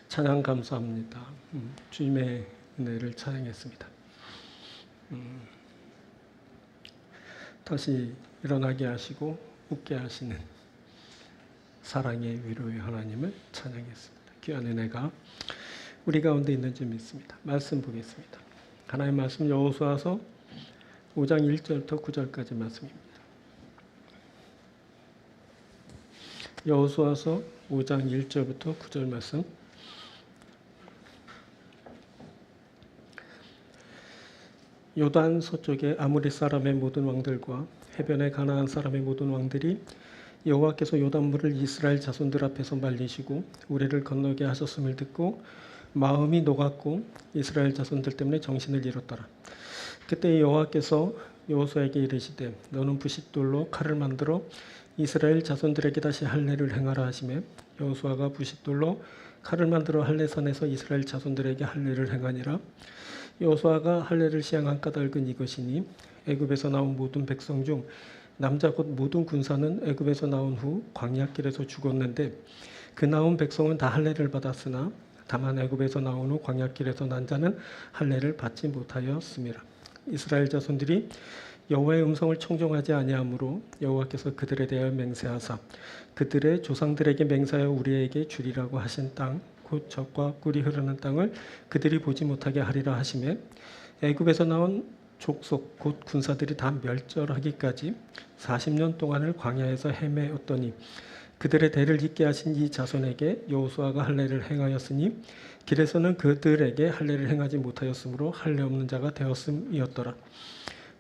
찬양 감사합니다. 주님의 은혜를 찬양했습니다. 다시 일어나게 하시고 웃게 하시는 사랑의 위로의 하나님을 찬양했습니다. 귀한 은혜가 우리 가운데 있는 줄 믿습니다. 말씀 보겠습니다. 하나님의 말씀 여호수아서 5장 1절부터 9절까지 말씀입니다. 여호수아서 5장 1절부터 9절 말씀. 요단 서쪽의 아모리 사람의 모든 왕들과 해변의 가나안 사람의 모든 왕들이 여호와께서 요단물을 이스라엘 자손들 앞에서 말리시고 우리를 건너게 하셨음을 듣고 마음이 녹았고 이스라엘 자손들 때문에 정신을 잃었더라. 그때 여호와께서 여호수아에게 이르시되 너는 부싯돌로 칼을 만들어 이스라엘 자손들에게 다시 할례를 행하라 하시매 여호수아가 부싯돌로 칼을 만들어 할례산에서 이스라엘 자손들에게 할례를 행하니라. 여호수아가 할례를 시행한 까닭은 이것이니 애굽에서 나온 모든 백성 중 남자 곧 모든 군사는 애굽에서 나온 후 광야길에서 죽었는데 그 나온 백성은 다 할례를 받았으나 다만 애굽에서 나온 후 광야길에서 난 자는 할례를 받지 못하였음이라. 이스라엘 자손들이 여호와의 음성을 청종하지 아니하므로 여호와께서 그들에 대하여 맹세하사 그들의 조상들에게 맹세하여 우리에게 주리라고 하신 땅 곧 젖과 꿀이 흐르는 땅을 그들이 보지 못하게 하리라 하시매 애굽에서 나온 족속 곧 군사들이 다 멸절하기까지 40년 동안을 광야에서 헤매었더니 그들의 대를 잇게 하신 이 자손에게 여호수아가 할례를 행하였으니 길에서는 그들에게 할례를 행하지 못하였으므로 할례 없는 자가 되었음이었더라.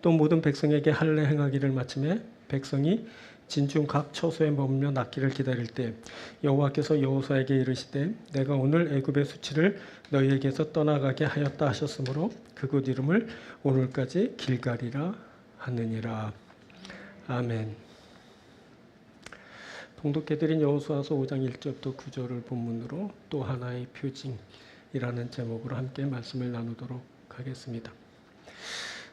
또 모든 백성에게 할례 행하기를 마침에 백성이 진중 각 처소에 머물며 낫기를 기다릴 때 여호와께서 여호수아에게 이르시되 내가 오늘 애굽의 수치를 너희에게서 떠나가게 하였다 하셨으므로 그곳 이름을 오늘까지 길갈이라 하느니라. 아멘. 봉독해드린 여호수아서 5장 1절부터 9절을 본문으로 또 하나의 표징이라는 제목으로 함께 말씀을 나누도록 하겠습니다.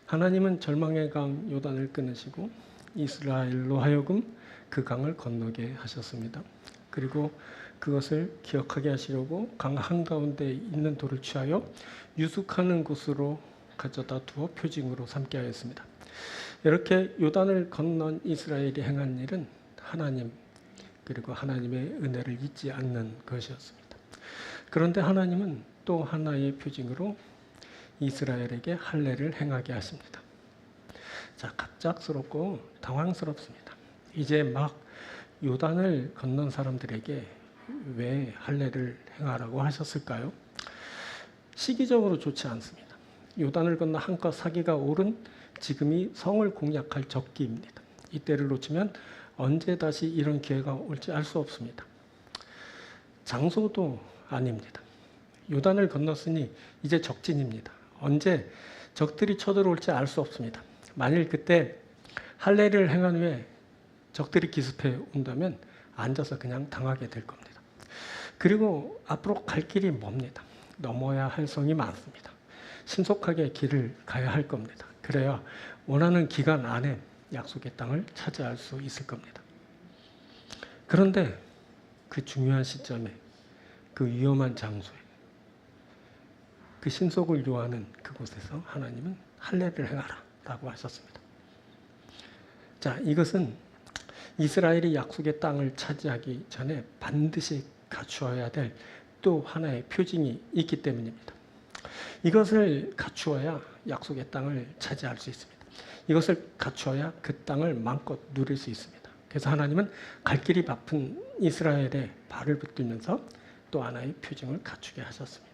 하나님은 절망의 강 요단을 끊으시고 이스라엘로 하여금 그 강을 건너게 하셨습니다. 그리고 그것을 기억하게 하시려고 강 한가운데 있는 돌을 취하여 유숙하는 곳으로 가져다 두어 표징으로 삼게 하였습니다. 이렇게 요단을 건넌 이스라엘이 행한 일은 하나님 그리고 하나님의 은혜를 잊지 않는 것이었습니다. 그런데 하나님은 또 하나의 표징으로 이스라엘에게 할례를 행하게 하십니다. 자, 갑작스럽고 당황스럽습니다. 이제 막 요단을 건넌 사람들에게 왜 할례를 행하라고 하셨을까요? 시기적으로 좋지 않습니다. 요단을 건너 한껏 사기가 오른 지금이 성을 공략할 적기입니다. 이때를 놓치면 언제 다시 이런 기회가 올지 알 수 없습니다. 장소도 아닙니다. 요단을 건넜으니 이제 적진입니다. 언제 적들이 쳐들어올지 알 수 없습니다. 만일 그때 할례를 행한 후에 적들이 기습해 온다면 앉아서 그냥 당하게 될 겁니다. 그리고 앞으로 갈 길이 멉니다. 넘어야 할 성이 많습니다. 신속하게 길을 가야 할 겁니다. 그래야 원하는 기간 안에 약속의 땅을 차지할 수 있을 겁니다. 그런데 그 중요한 시점에 그 위험한 장소에 그 신속을 요하는 그곳에서 하나님은 할례를 행하라 라고 하셨습니다. 자, 이것은 이스라엘이 약속의 땅을 차지하기 전에 반드시 갖추어야 될 또 하나의 표징이 있기 때문입니다. 이것을 갖추어야 약속의 땅을 차지할 수 있습니다. 이것을 갖추어야 그 땅을 마음껏 누릴 수 있습니다. 그래서 하나님은 갈 길이 바쁜 이스라엘의 발을 붙들면서 또 하나의 표징을 갖추게 하셨습니다.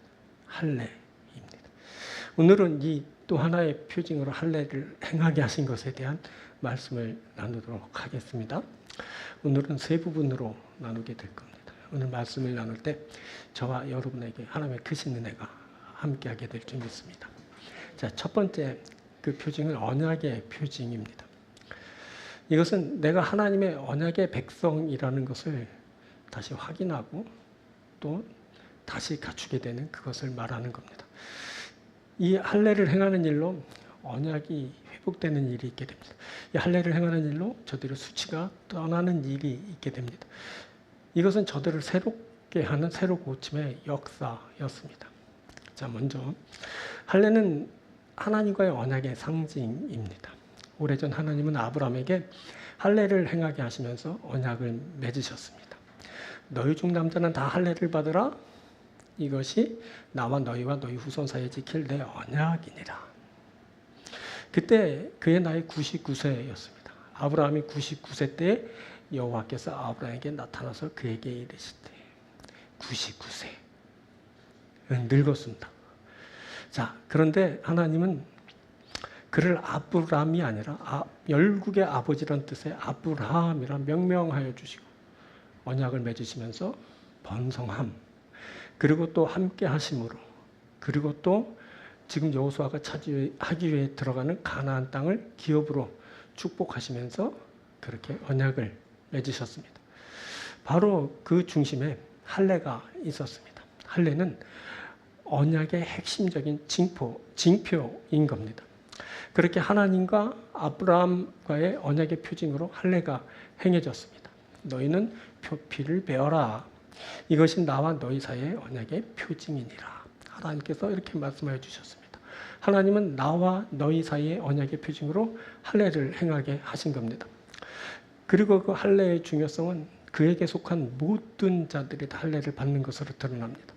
할례입니다. 오늘은 이 또 하나의 표징으로 할례를 행하게 하신 것에 대한 말씀을 나누도록 하겠습니다. 오늘은 세 부분으로 나누게 될 겁니다. 오늘 말씀을 나눌 때 저와 여러분에게 하나님의 크신 은혜가 함께하게 될 줄 믿습니다. 자, 첫 번째 그 표징은 언약의 표징입니다. 이것은 내가 하나님의 언약의 백성이라는 것을 다시 확인하고 또 다시 갖추게 되는 그것을 말하는 겁니다. 이 할례를 행하는 일로 언약이 회복되는 일이 있게 됩니다. 이 할례를 행하는 일로 저들의 수치가 떠나는 일이 있게 됩니다. 이것은 저들을 갖게 하는 새로 고침의 역사였습니다. 자, 먼저 할례는 하나님과의 언약의 상징입니다. 오래전 하나님은 아브라함에게 할례를 행하게 하시면서 언약을 맺으셨습니다. 너희 중 남자는 다 할례를 받으라. 이것이 나와 너희와 너희 후손 사이에 지킬 내 언약이니라. 그때 그의 나이 99세였습니다. 아브라함이 99세 때 여호와께서 아브라함에게 나타나서 그에게 이르시되 99세 늙었습니다. 자, 그런데 하나님은 그를 아브람이 아니라 열국의 아버지란 뜻의 아브라함이라 명명하여 주시고 언약을 맺으시면서 번성함, 그리고 또 함께 하심으로, 그리고 또 지금 여호수아가 차지하기 위해 들어가는 가나안 땅을 기업으로 축복하시면서 그렇게 언약을 맺으셨습니다. 바로 그 중심에 할례가 있었습니다. 할례는 언약의 핵심적인 징표인 겁니다. 그렇게 하나님과 아브라함과의 언약의 표징으로 할례가 행해졌습니다. 너희는 표피를 베어라. 이것이 나와 너희 사이의 언약의 표징이니라. 하나님께서 이렇게 말씀하여 주셨습니다. 하나님은 나와 너희 사이의 언약의 표징으로 할례를 행하게 하신 겁니다. 그리고 그 할례의 중요성은 그에게 속한 모든 자들이 다 할례를 받는 것으로 드러납니다.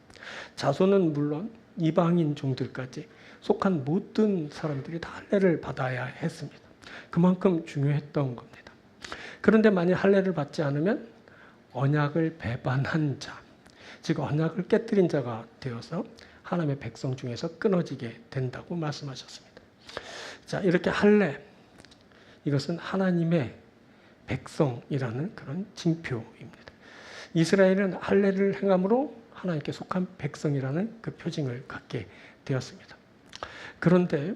자손은 물론 이방인 종들까지 속한 모든 사람들이 다 할례를 받아야 했습니다. 그만큼 중요했던 겁니다. 그런데 만약 할례를 받지 않으면 언약을 배반한 자, 즉 언약을 깨뜨린 자가 되어서 하나님의 백성 중에서 끊어지게 된다고 말씀하셨습니다. 자, 이렇게 할례, 이것은 하나님의 백성이라는 그런 징표입니다. 이스라엘은 할례를 행함으로 하나님께 속한 백성이라는 그 표징을 갖게 되었습니다. 그런데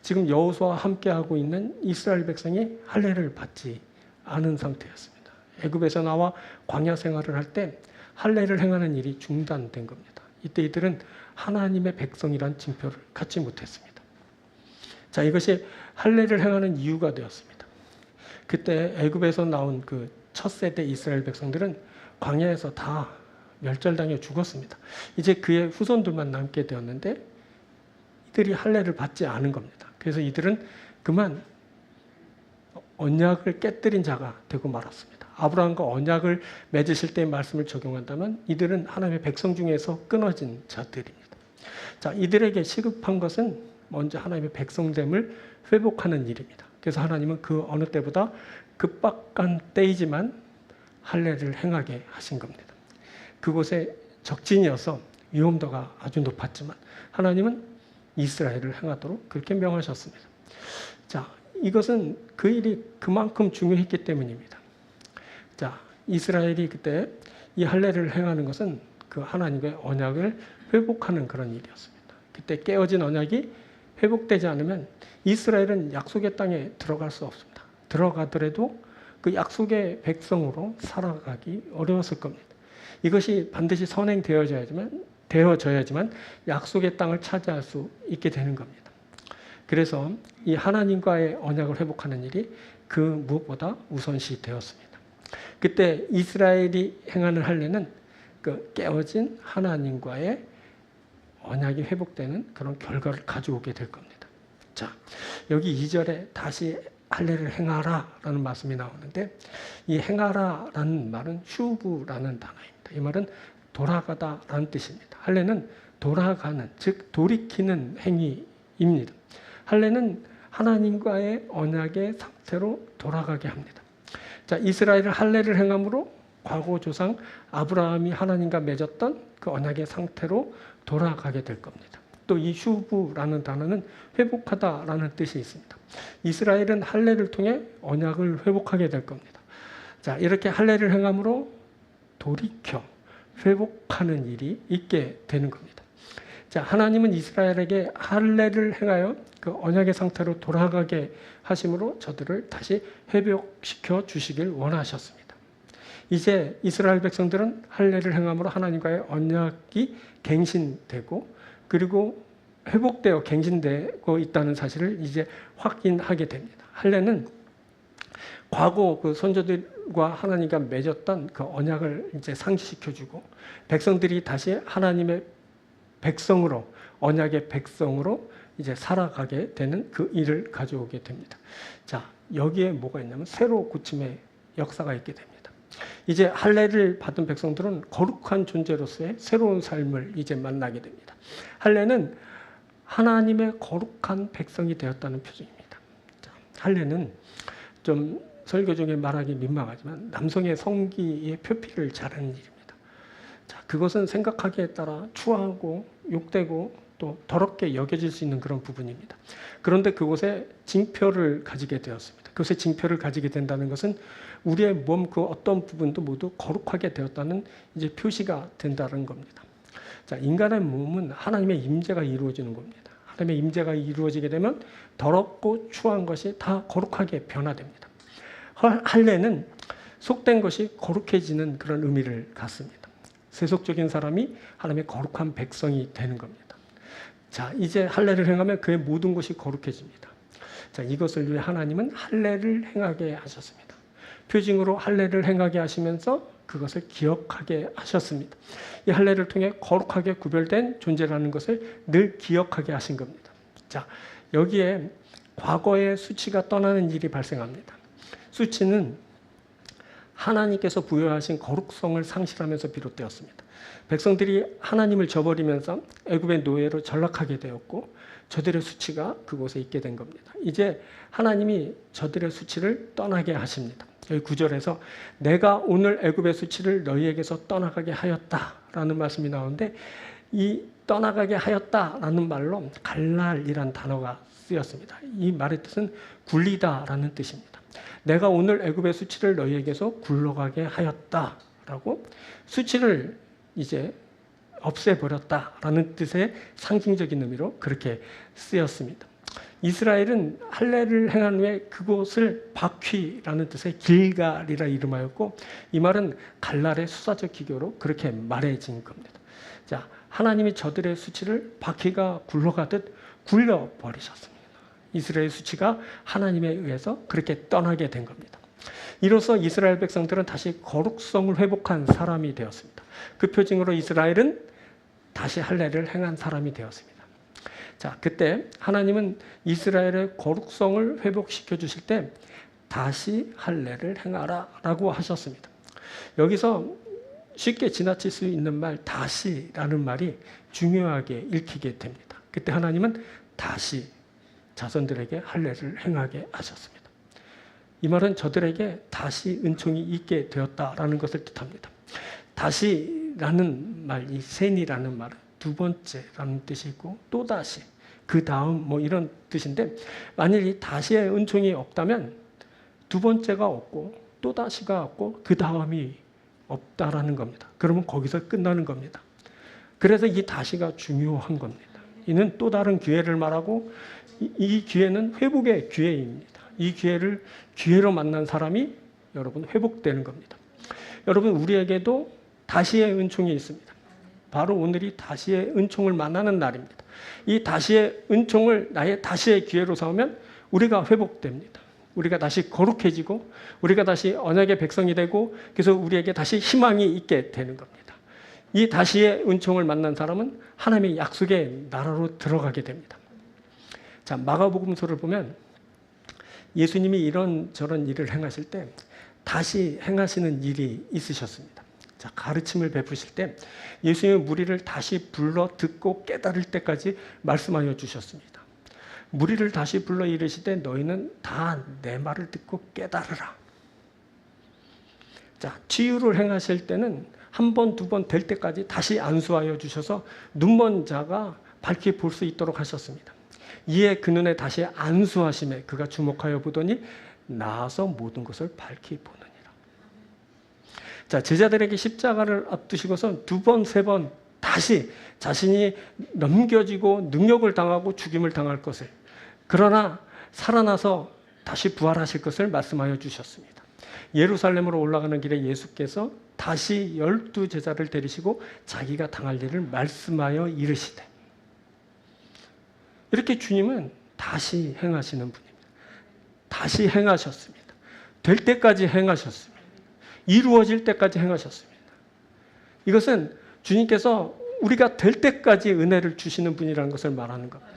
지금 여호수아와 함께하고 있는 이스라엘 백성이 할례를 받지 않은 상태였습니다. 애굽에서 나와 광야 생활을 할 때 할례를 행하는 일이 중단된 겁니다. 이때 이들은 하나님의 백성이란 징표를 갖지 못했습니다. 자, 이것이 할례를 행하는 이유가 되었습니다. 그때 애굽에서 나온 그 첫 세대 이스라엘 백성들은 광야에서 다 멸절당해 죽었습니다. 이제 그의 후손들만 남게 되었는데 이들이 할례를 받지 않은 겁니다. 그래서 이들은 그만 언약을 깨뜨린 자가 되고 말았습니다. 아브라함과 언약을 맺으실 때의 말씀을 적용한다면 이들은 하나님의 백성 중에서 끊어진 자들입니다. 자, 이들에게 시급한 것은 먼저 하나님의 백성됨을 회복하는 일입니다. 그래서 하나님은 그 어느 때보다 급박한 때이지만 할례를 행하게 하신 겁니다. 그곳에 적진이어서 위험도가 아주 높았지만 하나님은 이스라엘을 행하도록 그렇게 명하셨습니다. 자, 이것은 그 일이 그만큼 중요했기 때문입니다. 자, 이스라엘이 그때 이 할례를 행하는 것은 그 하나님의 언약을 회복하는 그런 일이었습니다. 그때 깨어진 언약이 회복되지 않으면 이스라엘은 약속의 땅에 들어갈 수 없습니다. 들어가더라도 그 약속의 백성으로 살아가기 어려웠을 겁니다. 이것이 반드시 되어져야지만 약속의 땅을 차지할 수 있게 되는 겁니다. 그래서 이 하나님과의 언약을 회복하는 일이 그 무엇보다 우선시 되었습니다. 그때 이스라엘이 행하는 할례는 그 깨어진 하나님과의 언약이 회복되는 그런 결과를 가져오게 될 겁니다. 자, 여기 2절에 다시 할례를 행하라라는 말씀이 나오는데 이 행하라라는 말은 슈브라는 단어입니다. 이 말은 돌아가다라는 뜻입니다. 할례는 돌아가는, 즉 돌이키는 행위입니다. 할례는 하나님과의 언약의 상태로 돌아가게 합니다. 자, 이스라엘은 할례를 행함으로 과거 조상 아브라함이 하나님과 맺었던 그 언약의 상태로 돌아가게 될 겁니다. 또 이 슈브라는 단어는 회복하다라는 뜻이 있습니다. 이스라엘은 할례를 통해 언약을 회복하게 될 겁니다. 자, 이렇게 할례를 행함으로 돌이켜 회복하는 일이 있게 되는 겁니다. 자, 하나님은 이스라엘에게 할례를 행하여 그 언약의 상태로 돌아가게 하심으로 저들을 다시 회복시켜 주시길 원하셨습니다. 이제 이스라엘 백성들은 할례를 행함으로 하나님과의 언약이 갱신되고 그리고 회복되어 갱신되고 있다는 사실을 이제 확인하게 됩니다. 할례는 과거 그 선조들과 하나님과 맺었던 그 언약을 이제 상기시켜주고 백성들이 다시 하나님의 백성으로 언약의 백성으로 이제 살아가게 되는 그 일을 가져오게 됩니다. 자, 여기에 뭐가 있냐면 새로 고침의 역사가 있게 됩니다. 이제 할례를 받은 백성들은 거룩한 존재로서의 새로운 삶을 이제 만나게 됩니다. 할례는 하나님의 거룩한 백성이 되었다는 표징입니다. 자, 할례는 좀 설교 중에 말하기 민망하지만 남성의 성기의 표피를 자르는 일입니다. 자, 그것은 생각하기에 따라 추하고 욕되고 또 더럽게 여겨질 수 있는 그런 부분입니다. 그런데 그곳에 징표를 가지게 되었습니다. 그곳에 징표를 가지게 된다는 것은 우리의 몸 그 어떤 부분도 모두 거룩하게 되었다는 이제 표시가 된다는 겁니다. 자, 인간의 몸은 하나님의 임재가 이루어지는 겁니다. 하나님의 임재가 이루어지게 되면 더럽고 추한 것이 다 거룩하게 변화됩니다. 할례는 속된 것이 거룩해지는 그런 의미를 갖습니다. 세속적인 사람이 하나님의 거룩한 백성이 되는 겁니다. 자, 이제 할례를 행하면 그의 모든 것이 거룩해집니다. 자, 이것을 위해 하나님은 할례를 행하게 하셨습니다. 표징으로 할례를 행하게 하시면서 그것을 기억하게 하셨습니다. 이 할례를 통해 거룩하게 구별된 존재라는 것을 늘 기억하게 하신 겁니다. 자, 여기에 과거의 수치가 떠나는 일이 발생합니다. 수치는 하나님께서 부여하신 거룩성을 상실하면서 비롯되었습니다. 백성들이 하나님을 저버리면서 애굽의 노예로 전락하게 되었고 저들의 수치가 그곳에 있게 된 겁니다. 이제 하나님이 저들의 수치를 떠나게 하십니다. 여기 9절에서 내가 오늘 애굽의 수치를 너희에게서 떠나가게 하였다라는 말씀이 나오는데 이 떠나가게 하였다라는 말로 갈랄이란 단어가 쓰였습니다. 이 말의 뜻은 굴리다라는 뜻입니다. 내가 오늘 애굽의 수치를 너희에게서 굴러가게 하였다라고 수치를 이제 없애버렸다라는 뜻의 상징적인 의미로 그렇게 쓰였습니다. 이스라엘은 할례를 행한 후에 그곳을 바퀴라는 뜻의 길갈이라 이름하였고 이 말은 갈랄의 수사적 기교로 그렇게 말해진 겁니다. 자, 하나님이 저들의 수치를 바퀴가 굴러가듯 굴려버리셨습니다. 이스라엘 수치가 하나님에 의해서 그렇게 떠나게 된 겁니다. 이로써 이스라엘 백성들은 다시 거룩성을 회복한 사람이 되었습니다. 그 표징으로 이스라엘은 다시 할례를 행한 사람이 되었습니다. 자, 그때 하나님은 이스라엘의 거룩성을 회복시켜 주실 때 다시 할례를 행하라 라고 하셨습니다. 여기서 쉽게 지나칠 수 있는 말 다시라는 말이 중요하게 읽히게 됩니다. 그때 하나님은 다시 자손들에게 할례를 행하게 하셨습니다. 이 말은 저들에게 다시 은총이 있게 되었다라는 것을 뜻합니다. 다시라는 말, 이 센이라는 말은 두 번째라는 뜻이 있고 또다시, 그 다음 뭐 이런 뜻인데 만일 이 다시의 은총이 없다면 두 번째가 없고 또다시가 없고 그 다음이 없다라는 겁니다. 그러면 거기서 끝나는 겁니다. 그래서 이 다시가 중요한 겁니다. 이는 또 다른 기회를 말하고 이 기회는 회복의 기회입니다. 이 기회를 기회로 만난 사람이 여러분 회복되는 겁니다. 여러분 우리에게도 다시의 은총이 있습니다. 바로 오늘이 다시의 은총을 만나는 날입니다. 이 다시의 은총을 나의 다시의 기회로 삼으면 우리가 회복됩니다. 우리가 다시 거룩해지고 우리가 다시 언약의 백성이 되고 그래서 우리에게 다시 희망이 있게 되는 겁니다. 이 다시의 은총을 만난 사람은 하나님의 약속의 나라로 들어가게 됩니다. 자, 마가복음서를 보면 예수님이 이런저런 일을 행하실 때 다시 행하시는 일이 있으셨습니다. 자, 가르침을 베푸실 때 예수님은 무리를 다시 불러 듣고 깨달을 때까지 말씀하여 주셨습니다. 무리를 다시 불러 이르시되 너희는 다 내 말을 듣고 깨달으라. 자, 치유를 행하실 때는 한 번, 두 번 될 때까지 다시 안수하여 주셔서 눈먼 자가 밝히 볼 수 있도록 하셨습니다. 이에 그 눈에 다시 안수하심에 그가 주목하여 보더니 나아서 모든 것을 밝히 보느니라. 자, 제자들에게 십자가를 앞두시고서 두 번, 세 번 다시 자신이 넘겨지고 능력을 당하고 죽임을 당할 것을 그러나 살아나서 다시 부활하실 것을 말씀하여 주셨습니다. 예루살렘으로 올라가는 길에 예수께서 다시 12 제자를 데리시고 자기가 당할 일을 말씀하여 이르시되 이렇게 주님은 다시 행하시는 분입니다. 다시 행하셨습니다. 될 때까지 행하셨습니다. 이루어질 때까지 행하셨습니다. 이것은 주님께서 우리가 될 때까지 은혜를 주시는 분이라는 것을 말하는 겁니다.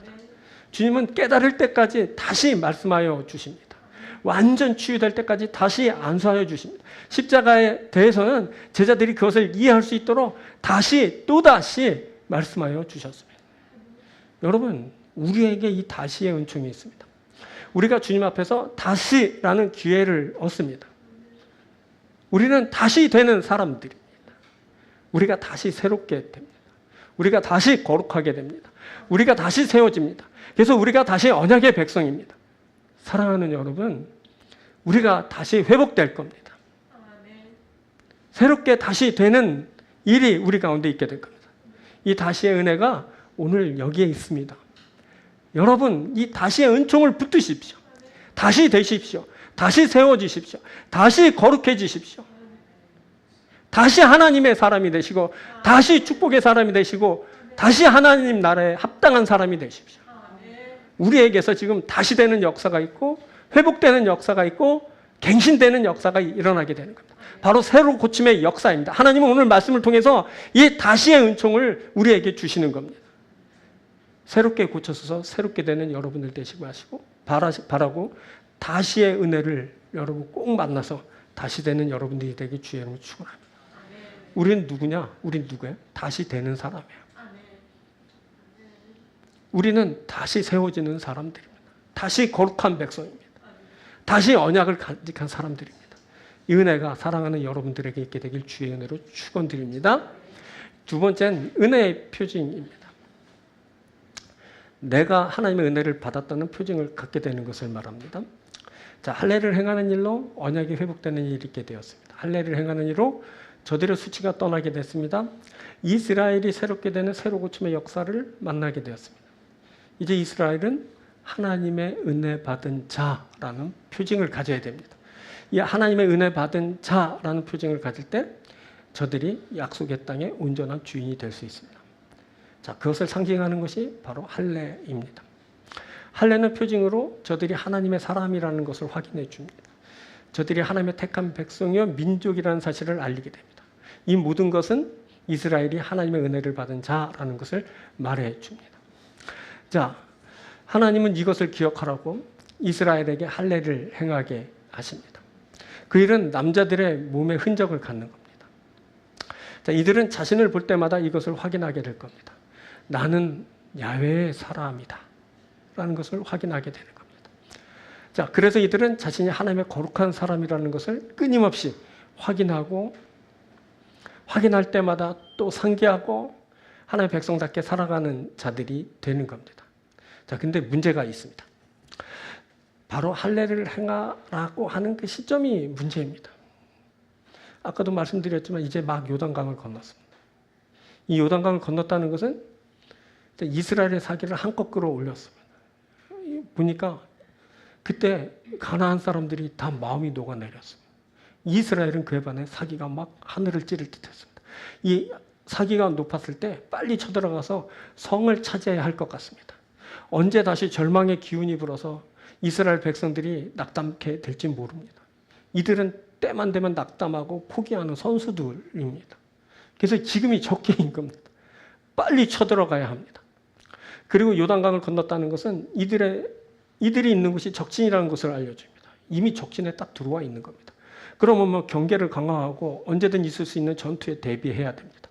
주님은 깨달을 때까지 다시 말씀하여 주십니다. 완전 치유될 때까지 다시 안수하여 주십니다. 십자가에 대해서는 제자들이 그것을 이해할 수 있도록 다시 또다시 말씀하여 주셨습니다. 여러분, 우리에게 이 다시의 은총이 있습니다. 우리가 주님 앞에서 다시라는 기회를 얻습니다. 우리는 다시 되는 사람들입니다. 우리가 다시 새롭게 됩니다. 우리가 다시 거룩하게 됩니다. 우리가 다시 세워집니다. 그래서 우리가 다시 언약의 백성입니다. 사랑하는 여러분, 우리가 다시 회복될 겁니다. 새롭게 다시 되는 일이 우리 가운데 있게 될 겁니다. 이 다시의 은혜가 오늘 여기에 있습니다. 여러분, 이 다시의 은총을 붙드십시오. 다시 되십시오. 다시 세워지십시오. 다시 거룩해지십시오. 다시 하나님의 사람이 되시고, 다시 축복의 사람이 되시고, 다시 하나님 나라에 합당한 사람이 되십시오. 우리에게서 지금 다시 되는 역사가 있고, 회복되는 역사가 있고, 갱신되는 역사가 일어나게 되는 겁니다. 바로 새로 고침의 역사입니다. 하나님은 오늘 말씀을 통해서 이 다시의 은총을 우리에게 주시는 겁니다. 새롭게 고쳐서 새롭게 되는 여러분들 되시고 하시고 바라고 다시의 은혜를 여러분 꼭 만나서 다시 되는 여러분들이 되기 주의 이름으로 축원합니다. 우리는 누구냐? 우린 누구예요? 다시 되는 사람이에요. 우리는 다시 세워지는 사람들입니다. 다시 거룩한 백성입니다. 다시 언약을 간직한 사람들입니다. 이 은혜가 사랑하는 여러분들에게 있게 되길 주의 은혜로 축원드립니다. 두 번째는 은혜의 표징입니다. 내가 하나님의 은혜를 받았다는 표징을 갖게 되는 것을 말합니다. 자, 할례를 행하는 일로 언약이 회복되는 일이 있게 되었습니다. 할례를 행하는 일로 저들의 수치가 떠나게 됐습니다. 이스라엘이 새롭게 되는 새로 고침의 역사를 만나게 되었습니다. 이제 이스라엘은 하나님의 은혜 받은 자라는 표징을 가져야 됩니다. 이 하나님의 은혜 받은 자라는 표징을 가질 때 저들이 약속의 땅의 온전한 주인이 될 수 있습니다. 자, 그것을 상징하는 것이 바로 할례입니다. 할례는 표징으로 저들이 하나님의 사람이라는 것을 확인해 줍니다. 저들이 하나님의 택한 백성이요 민족이라는 사실을 알리게 됩니다. 이 모든 것은 이스라엘이 하나님의 은혜를 받은 자라는 것을 말해 줍니다. 자, 하나님은 이것을 기억하라고 이스라엘에게 할례를 행하게 하십니다. 그 일은 남자들의 몸에 흔적을 갖는 겁니다. 자, 이들은 자신을 볼 때마다 이것을 확인하게 될 겁니다. 나는 야훼의 사람이다 라는 것을 확인하게 되는 겁니다. 자, 그래서 이들은 자신이 하나님의 거룩한 사람이라는 것을 끊임없이 확인하고 확인할 때마다 또 상기하고 하나님의 백성답게 살아가는 자들이 되는 겁니다. 자, 근데 문제가 있습니다. 바로 할례를 행하라고 하는 그 시점이 문제입니다. 아까도 말씀드렸지만 이제 막 요단강을 건넜습니다. 이 요단강을 건넜다는 것은 이스라엘의 사기를 한껏 끌어올렸습니다. 보니까 그때 가나안 사람들이 다 마음이 녹아내렸습니다. 이스라엘은 그에 반해 사기가 막 하늘을 찌를 듯했습니다. 이 사기가 높았을 때 빨리 쳐들어가서 성을 차지해야 할 것 같습니다. 언제 다시 절망의 기운이 불어서 이스라엘 백성들이 낙담케 될지 모릅니다. 이들은 때만 되면 낙담하고 포기하는 선수들입니다. 그래서 지금이 적기인 겁니다. 빨리 쳐들어가야 합니다. 그리고 요단강을 건넜다는 것은 이들이 있는 곳이 적진이라는 것을 알려줍니다. 이미 적진에 딱 들어와 있는 겁니다. 그러면 뭐 경계를 강화하고 언제든 있을 수 있는 전투에 대비해야 됩니다.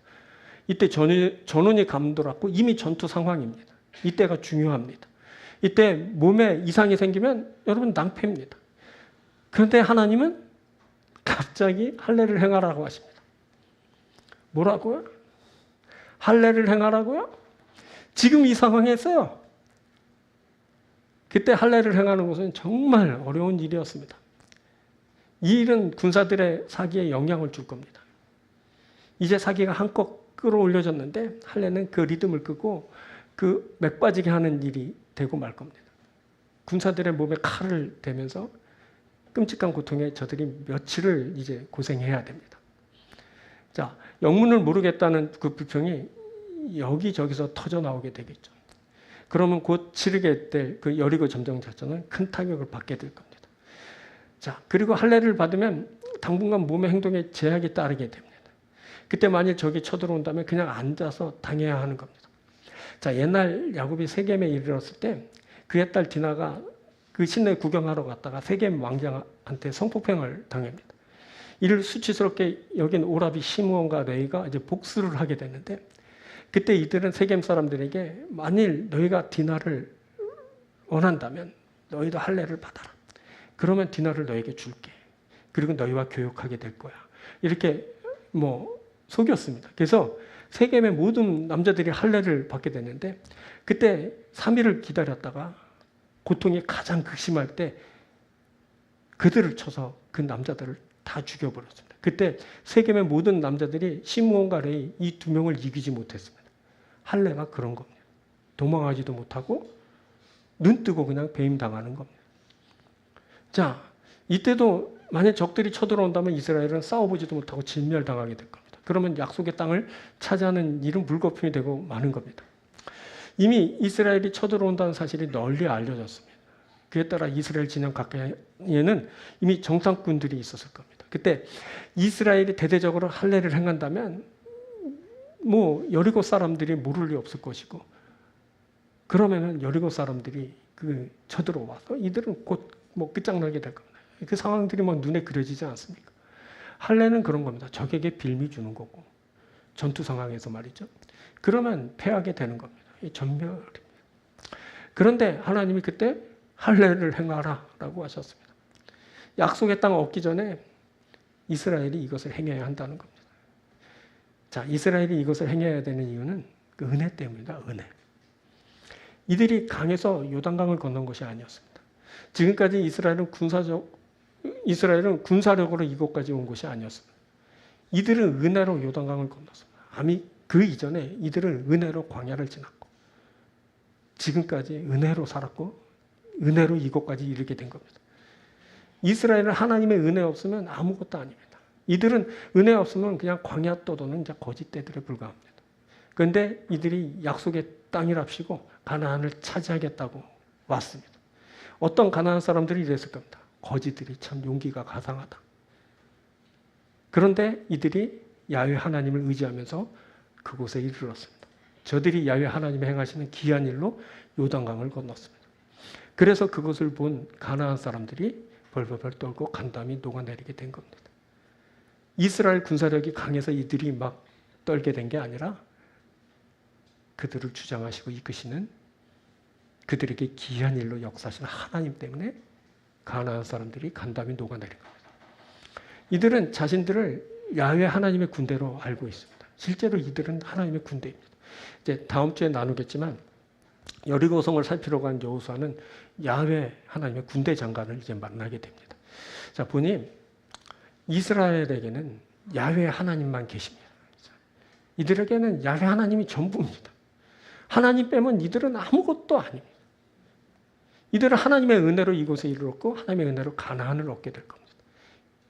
이때 전운이 감돌았고 이미 전투 상황입니다. 이때가 중요합니다. 이때 몸에 이상이 생기면 여러분 낭패입니다. 그런데 하나님은 갑자기 할례를 행하라고 하십니다. 뭐라고요? 할례를 행하라고요? 지금 이 상황에서요. 그때 할례를 행하는 것은 정말 어려운 일이었습니다. 이 일은 군사들의 사기에 영향을 줄 겁니다. 이제 사기가 한껏 끌어올려졌는데 할례는 그 리듬을 끄고 그 맥 빠지게 하는 일이 되고 말 겁니다. 군사들의 몸에 칼을 대면서 끔찍한 고통에 저들이 며칠을 이제 고생해야 됩니다. 자, 영문을 모르겠다는 그 불평이 여기저기서 터져 나오게 되겠죠. 그러면 곧 치르게 될 그 여리고 점령작전은 큰 타격을 받게 될 겁니다. 자, 그리고 할례를 받으면 당분간 몸의 행동에 제약이 따르게 됩니다. 그때 만일 적이 쳐들어온다면 그냥 앉아서 당해야 하는 겁니다. 자, 옛날 야곱이 세겜에 이르렀을 때 그의 딸 디나가 그 시내 구경하러 갔다가 세겜 왕장한테 성폭행을 당합니다. 이를 수치스럽게 여긴 오라비 시므온과 레위가 이제 복수를 하게 되는데, 그때 이들은 세겜 사람들에게 만일 너희가 디나를 원한다면 너희도 할례를 받아라. 그러면 디나를 너에게 줄게. 그리고 너희와 교역하게 될 거야. 이렇게 속였습니다. 그래서 세겜의 모든 남자들이 할례를 받게 됐는데, 그때 3일을 기다렸다가 고통이 가장 극심할 때 그들을 쳐서 그 남자들을 다 죽여버렸습니다. 그때 세겜의 모든 남자들이 시므온과 레위 이 두 명을 이기지 못했습니다. 할례가 그런 겁니다. 도망하지도 못하고 눈 뜨고 그냥 배임당하는 겁니다. 자, 이때도 만약 적들이 쳐들어온다면 이스라엘은 싸워보지도 못하고 진멸당하게 될 겁니다. 그러면 약속의 땅을 차지하는 일은 물거품이 되고 마는 겁니다. 이미 이스라엘이 쳐들어온다는 사실이 널리 알려졌습니다. 그에 따라 이스라엘 진영 가까이에는 이미 정상군들이 있었을 겁니다. 그때 이스라엘이 대대적으로 할례를 행한다면 여리고 사람들이 모를 리 없을 것이고, 그러면은 여리고 사람들이 쳐들어와서 이들은 곧 끝장나게 될 겁니다. 그 상황들이 눈에 그려지지 않습니까? 할례는 그런 겁니다. 적에게 빌미 주는 거고, 전투 상황에서 말이죠. 그러면 패하게 되는 겁니다. 이 전멸입니다. 그런데 하나님이 그때 할례를 행하라 라고 하셨습니다. 약속의 땅 얻기 전에 이스라엘이 이것을 행해야 한다는 겁니다. 자, 이스라엘이 이것을 행해야 되는 이유는 그 은혜 때문입니다. 은혜. 이들이 강에서 요단강을 건넌 것이 아니었습니다. 지금까지 이스라엘은 군사력으로 이곳까지 온 것이 아니었습니다. 이들은 은혜로 요단강을 건넜습니다. 아니, 그 이전에 이들은 은혜로 광야를 지났고, 지금까지 은혜로 살았고, 은혜로 이곳까지 이르게 된 겁니다. 이스라엘은 하나님의 은혜 없으면 아무것도 아닙니다. 이들은 은혜 없으면 그냥 광야 떠도는 거짓대들에 불과합니다. 그런데 이들이 약속의 땅이랍시고 가나안을 차지하겠다고 왔습니다. 어떤 가나안 사람들이 이랬을 겁니다. 거지들이 참 용기가 가상하다. 그런데 이들이 야훼 하나님을 의지하면서 그곳에 이르렀습니다. 저들이 야훼 하나님이 행하시는 기이한 일로 요단강을 건넜습니다. 그래서 그것을 본 가나안 사람들이 벌벌벌 떨고 간담이 녹아내리게 된 겁니다. 이스라엘 군사력이 강해서 이들이 막 떨게 된 게 아니라 그들을 주장하시고 이끄시는, 그들에게 기이한 일로 역사하시는 하나님 때문에 가나안 사람들이 간담이 녹아내린 겁니다. 이들은 자신들을 야훼 하나님의 군대로 알고 있습니다. 실제로 이들은 하나님의 군대입니다. 이제 다음 주에 나누겠지만 여리고성을 살피러 간 여호수아는 야훼 하나님의 군대 장관을 이제 만나게 됩니다. 자, 보니 이스라엘에게는 야훼 하나님만 계십니다. 이들에게는 야훼 하나님이 전부입니다. 하나님 빼면 이들은 아무것도 아닙니다. 이들은 하나님의 은혜로 이곳에 이르렀고 하나님의 은혜로 가나안을 얻게 될 겁니다.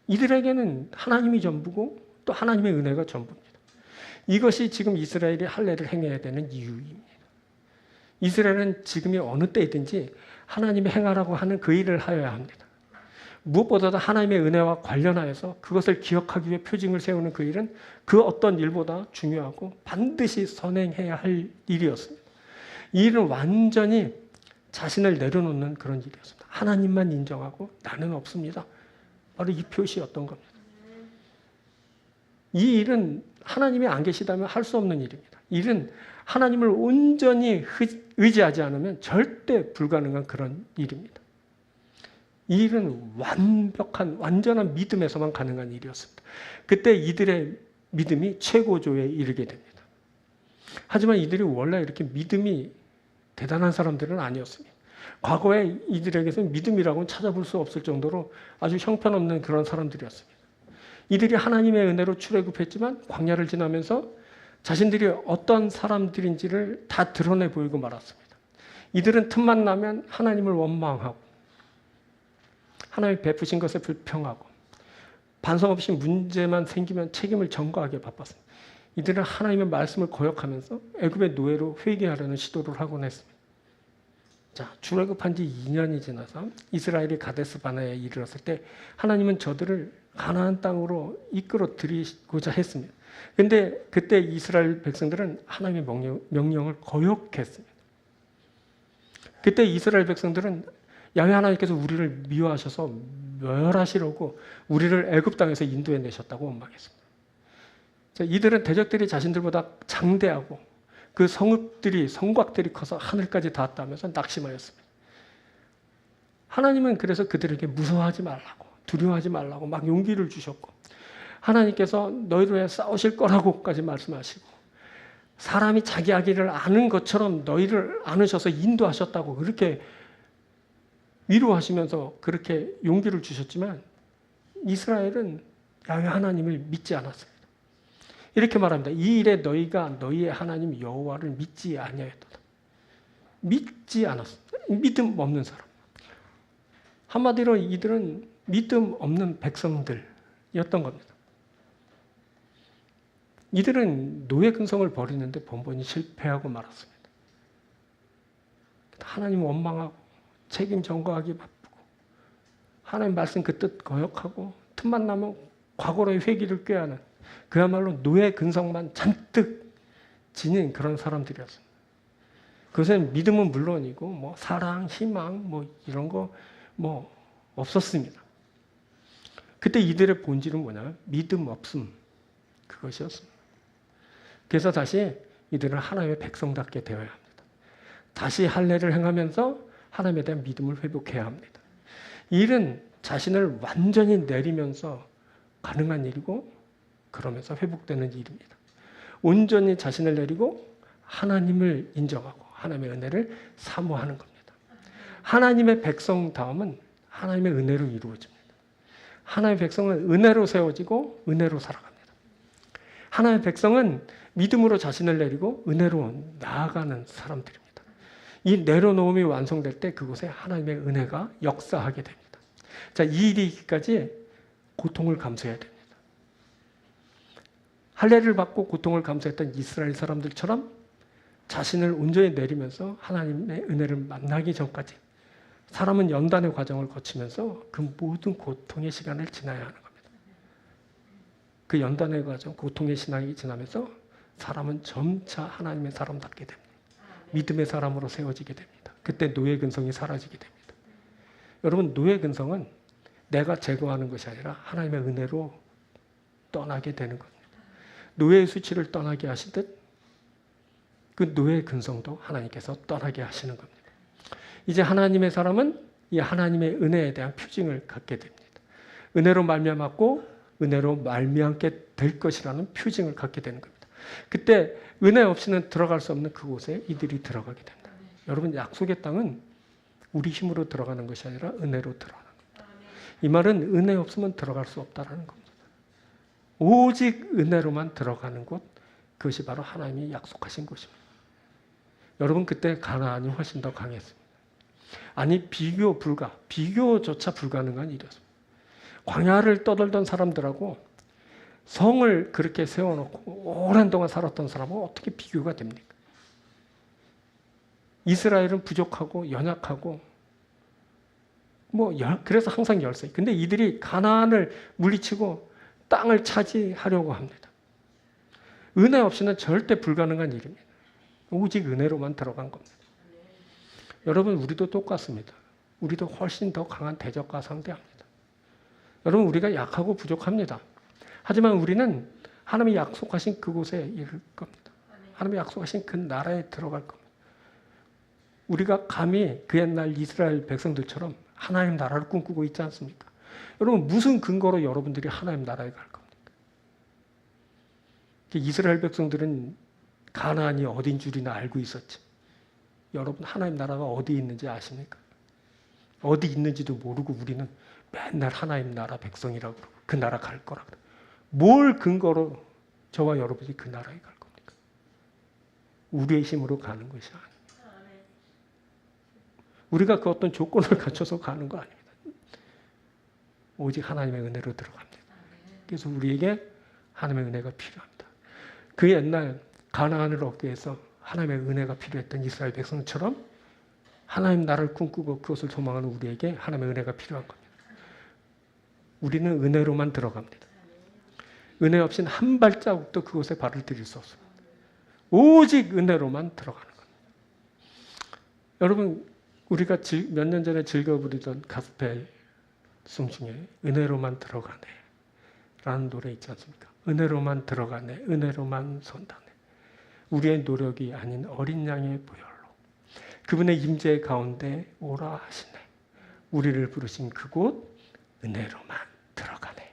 이들에게는 하나님이 전부고 또 하나님의 은혜가 전부입니다. 이것이 지금 이스라엘이 할례를 행해야 되는 이유입니다. 이스라엘은 지금이 어느 때이든지 하나님이 행하라고 하는 그 일을 하여야 합니다. 무엇보다도 하나님의 은혜와 관련하여서 그것을 기억하기 위해 표징을 세우는 그 일은 그 어떤 일보다 중요하고 반드시 선행해야 할 일이었습니다. 이 일은 완전히 자신을 내려놓는 그런 일이었습니다. 하나님만 인정하고 나는 없습니다. 바로 이 표시였던 겁니다. 이 일은 하나님이 안 계시다면 할 수 없는 일입니다. 이 일은 하나님을 온전히 의지하지 않으면 절대 불가능한 그런 일입니다. 이 일은 완전한 믿음에서만 가능한 일이었습니다. 그때 이들의 믿음이 최고조에 이르게 됩니다. 하지만 이들이 원래 이렇게 믿음이 대단한 사람들은 아니었습니다. 과거에 이들에게서 믿음이라고는 찾아볼 수 없을 정도로 아주 형편없는 그런 사람들이었습니다. 이들이 하나님의 은혜로 출애굽했지만 광야를 지나면서 자신들이 어떤 사람들인지를 다 드러내 보이고 말았습니다. 이들은 틈만 나면 하나님을 원망하고 하나님이 베푸신 것에 불평하고 반성 없이 문제만 생기면 책임을 전가하기에 바빴습니다. 이들은 하나님의 말씀을 거역하면서 애굽의 노예로 회개하려는 시도를 하곤 했습니다. 자, 출애굽한 지 2년이 지나서 이스라엘이 가데스 바네아에 이르렀을 때 하나님은 저들을 가나안 땅으로 이끌어 들이고자 했습니다. 근데 그때 이스라엘 백성들은 하나님의 명령을 거역했습니다. 그때 이스라엘 백성들은 야훼 하나님께서 우리를 미워하셔서 멸하시려고 우리를 애굽 땅에서 인도해 내셨다고 원망했습니다. 자, 이들은 대적들이 자신들보다 장대하고 그 성곽들이 커서 하늘까지 닿았다면서 낙심하였습니다. 하나님은 그래서 그들에게 무서워하지 말라고, 두려워하지 말라고 막 용기를 주셨고, 하나님께서 너희를 위해 싸우실 거라고까지 말씀하시고, 사람이 자기 아기를 아는 것처럼 너희를 안으셔서 인도하셨다고 그렇게 위로하시면서 그렇게 용기를 주셨지만, 이스라엘은 야훼 하나님을 믿지 않았습니다. 이렇게 말합니다. 이 일에 너희가 너희의 하나님 여호와를 믿지 아니하였도다. 믿지 않았습니다. 믿음 없는 사람. 한마디로 이들은 믿음 없는 백성들이었던 겁니다. 이들은 노예 근성을 버리는데 번번이 실패하고 말았습니다. 하나님 원망하고 책임 전가하기 바쁘고 하나님 말씀 그 뜻 거역하고 틈만 나면 과거로의 회기를 꾀하는 그야말로 노예 근성만 잔뜩 지닌 그런 사람들이었습니다. 그것은 믿음은 물론이고 뭐 사랑, 희망 뭐 이런 거 뭐 없었습니다. 그때 이들의 본질은 뭐냐? 믿음 없음 그것이었습니다. 그래서 다시 이들은 하나님의 백성답게 되어야 합니다. 다시 할례를 행하면서 하나님에 대한 믿음을 회복해야 합니다. 이 일은 자신을 완전히 내리면서 가능한 일이고 그러면서 회복되는 일입니다. 온전히 자신을 내리고 하나님을 인정하고 하나님의 은혜를 사모하는 겁니다. 하나님의 백성다움은 하나님의 은혜로 이루어집니다. 하나님의 백성은 은혜로 세워지고 은혜로 살아갑니다. 하나님의 백성은 믿음으로 자신을 내리고 은혜로 나아가는 사람들입니다. 이 내려놓음이 완성될 때 그곳에 하나님의 은혜가 역사하게 됩니다. 자, 이 일이 있기까지 고통을 감수해야 됩니다. 할례를 받고 고통을 감수했던 이스라엘 사람들처럼 자신을 온전히 내리면서 하나님의 은혜를 만나기 전까지 사람은 연단의 과정을 거치면서 그 모든 고통의 시간을 지나야 하는 겁니다. 그 연단의 과정, 고통의 시간이 지나면서 사람은 점차 하나님의 사람답게 됩니다. 믿음의 사람으로 세워지게 됩니다. 그때 노예 근성이 사라지게 됩니다. 여러분, 노예 근성은 내가 제거하는 것이 아니라 하나님의 은혜로 떠나게 되는 겁니다. 노예의 수치를 떠나게 하시듯 그 노예 근성도 하나님께서 떠나게 하시는 겁니다. 이제 하나님의 사람은 이 하나님의 은혜에 대한 표징을 갖게 됩니다. 은혜로 말미암았고 은혜로 말미암게 될 것이라는 표징을 갖게 되는 겁니다. 그때 은혜 없이는 들어갈 수 없는 그곳에 이들이 들어가게 됩니다. 여러분, 약속의 땅은 우리 힘으로 들어가는 것이 아니라 은혜로 들어가는 겁니다. 이 말은 은혜 없으면 들어갈 수 없다는 겁니다. 오직 은혜로만 들어가는 곳, 그것이 바로 하나님이 약속하신 곳입니다. 여러분, 그때 가나안이 훨씬 더 강했습니다. 아니, 비교조차 불가능한 일이었습니다. 광야를 떠돌던 사람들하고 성을 그렇게 세워놓고 오랜 동안 살았던 사람은 어떻게 비교가 됩니까? 이스라엘은 부족하고 연약하고 그래서 항상 열세. 근데 이들이 가나안을 물리치고 땅을 차지하려고 합니다. 은혜 없이는 절대 불가능한 일입니다. 오직 은혜로만 들어간 겁니다. 여러분, 우리도 똑같습니다. 우리도 훨씬 더 강한 대적과 상대합니다. 여러분, 우리가 약하고 부족합니다. 하지만 우리는 하나님이 약속하신 그곳에 이를 겁니다. 하나님이 약속하신 그 나라에 들어갈 겁니다. 우리가 감히 그 옛날 이스라엘 백성들처럼 하나님 나라를 꿈꾸고 있지 않습니까? 여러분, 무슨 근거로 여러분들이 하나님 나라에 갈 겁니까? 이스라엘 백성들은 가나안이 어딘 줄이나 알고 있었지. 여러분, 하나님 나라가 어디 있는지 아십니까? 어디 있는지도 모르고 우리는 맨날 하나님 나라 백성이라고 그러고 그 나라 갈 거라 그러고. 뭘 근거로 저와 여러분이 그 나라에 갈 겁니까? 우리의 힘으로 가는 것이 아닙니다. 우리가 그 어떤 조건을 갖춰서 가는 거 아닙니다. 오직 하나님의 은혜로 들어갑니다. 그래서 우리에게 하나님의 은혜가 필요합니다. 그 옛날 가나안을 얻기 위해서 하나님의 은혜가 필요했던 이스라엘 백성처럼 하나님 나라를 꿈꾸고 그것을 소망하는 우리에게 하나님의 은혜가 필요한 겁니다. 우리는 은혜로만 들어갑니다. 은혜 없이는 한 발자국도 그곳에 발을 들일 수 없습니다. 오직 은혜로만 들어가는 겁니다. 여러분, 우리가 몇 년 전에 즐겨 부르던 가스펠 송 중에 은혜로만 들어가네 라는 노래 있지 않습니까? 은혜로만 들어가네, 은혜로만 선다네. 우리의 노력이 아닌 어린 양의 보혈로 그분의 임재 가운데 오라 하시네. 우리를 부르신 그곳 은혜로만 들어가네.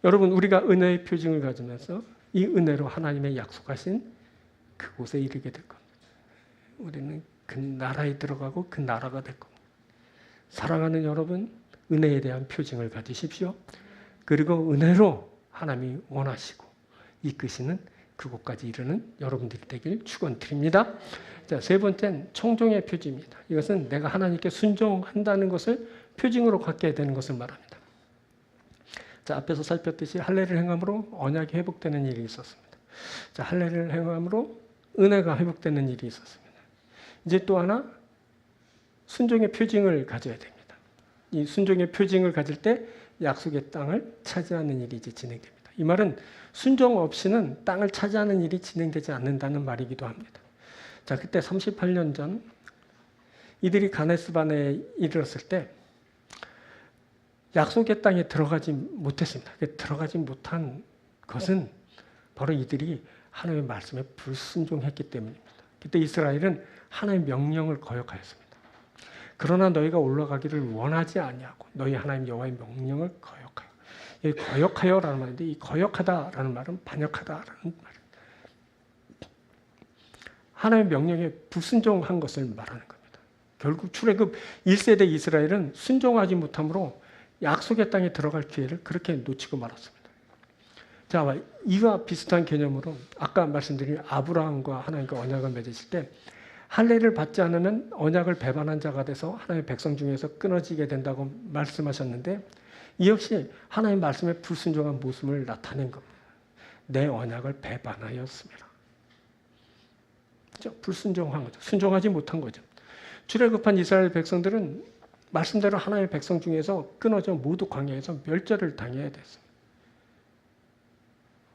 여러분, 우리가 은혜의 표징을 가지면서 이 은혜로 하나님의 약속하신 그곳에 이르게 될 겁니다. 우리는 그 나라에 들어가고 그 나라가 될 겁니다. 사랑하는 여러분, 은혜에 대한 표징을 가지십시오. 그리고 은혜로 하나님이 원하시고 이끄시는 그곳까지 이르는 여러분들이 되길 축원드립니다. 자, 세 번째는 청종의 표징입니다. 이것은 내가 하나님께 순종한다는 것을 표징으로 갖게 되는 것을 말합니다. 자, 앞에서 살폈듯이 할례를 행함으로 언약이 회복되는 일이 있었습니다. 자, 할례를 행함으로 은혜가 회복되는 일이 있었습니다. 이제 또 하나 순종의 표징을 가져야 됩니다. 이 순종의 표징을 가질 때 약속의 땅을 차지하는 일이 이제 진행됩니다. 이 말은 순종 없이는 땅을 차지하는 일이 진행되지 않는다는 말이기도 합니다. 자, 그때 38년 전 이들이 가데스바네에 이르렀을 때 약속의 땅에 들어가지 못했습니다. 들어가지 못한 것은 바로 이들이 하나님의 말씀에 불순종했기 때문입니다. 그때 이스라엘은 하나님의 명령을 거역하였습니다. 그러나 너희가 올라가기를 원하지 아니하고 너희 하나님 여호와의 명령을 거역하여. 이 거역하여라는 말인데 이 거역하다라는 말은 반역하다라는 말입니다. 하나님의 명령에 불순종한 것을 말하는 겁니다. 결국 출애굽 1세대 이스라엘은 순종하지 못함으로 약속의 땅에 들어갈 기회를 그렇게 놓치고 말았습니다. 자, 이와 비슷한 개념으로 아까 말씀드린 아브라함과 하나님과 언약을 맺으실 때 할례를 받지 않으면 언약을 배반한 자가 돼서 하나님의 백성 중에서 끊어지게 된다고 말씀하셨는데 이 역시 하나님의 말씀에 불순종한 모습을 나타낸 겁니다. 내 언약을 배반하였습니다. 그렇죠? 불순종한 거죠. 순종하지 못한 거죠. 출애굽한 이스라엘 백성들은 말씀대로 하나님의 백성 중에서 끊어져 모두 광야에서 멸절을 당해야 됐습니다.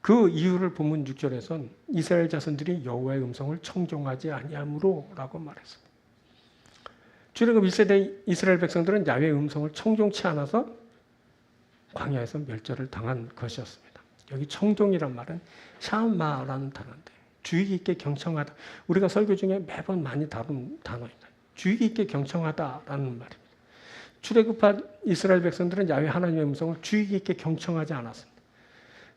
그 이유를 본문 6절에선 이스라엘 자손들이 여호와의 음성을 청종하지 아니함으로라고 말했습니다. 출애굽 1세대 이스라엘 백성들은 야훼의 음성을 청종치 않아서 광야에서 멸절을 당한 것이었습니다. 여기 청종이란 말은 샤마라는 단어인데 주의 깊게 경청하다. 우리가 설교 중에 매번 많이 다룬 단어입니다. 주의 깊게 경청하다라는 말입니다. 출애굽한 이스라엘 백성들은 야훼 하나님의 음성을 주의 깊게 경청하지 않았습니다.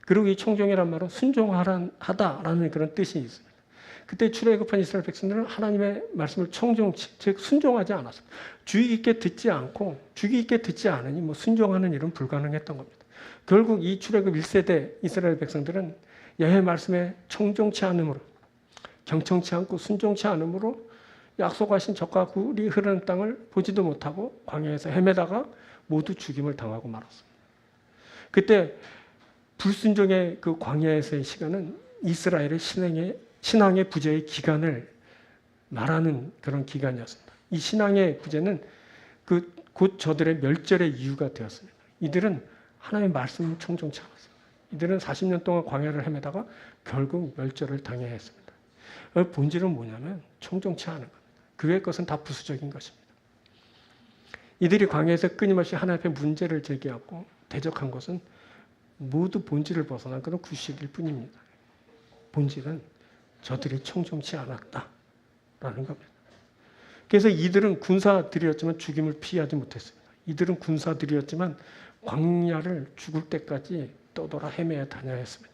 그리고 이 청종이란 말은 순종하다라는 그런 뜻이 있습니다. 그때 출애굽한 이스라엘 백성들은 하나님의 말씀을 즉 순종하지 않았습니다. 주의 깊게 듣지 않고 주의 깊게 듣지 않으니 순종하는 일은 불가능했던 겁니다. 결국 이 출애굽 1세대 이스라엘 백성들은 야훼 말씀에 청종치 않음으로 경청치 않고 순종치 않음으로 약속하신 젖과 꿀이 흐르는 땅을 보지도 못하고 광야에서 헤매다가 모두 죽임을 당하고 말았습니다. 그때 불순종의 그 광야에서의 시간은 이스라엘의 신앙의 부재의 기간을 말하는 그런 기간이었습니다. 이 신앙의 부재는 곧 저들의 멸절의 이유가 되었습니다. 이들은 하나님의 말씀을 청종치 않았습니다. 이들은 40년 동안 광야를 헤매다가 결국 멸절을 당해야 했습니다. 본질은 뭐냐면 청종치 않은 겁니다. 그 외의 것은 다 부수적인 것입니다. 이들이 광야에서 끊임없이 하나님 앞에 문제를 제기하고 대적한 것은 모두 본질을 벗어난 그런 구식일 뿐입니다. 본질은 저들이 청종치 않았다라는 겁니다. 그래서 이들은 군사들이었지만 죽임을 피하지 못했습니다. 이들은 군사들이었지만 광야를 죽을 때까지 떠돌아 헤매야 다녀야 했습니다.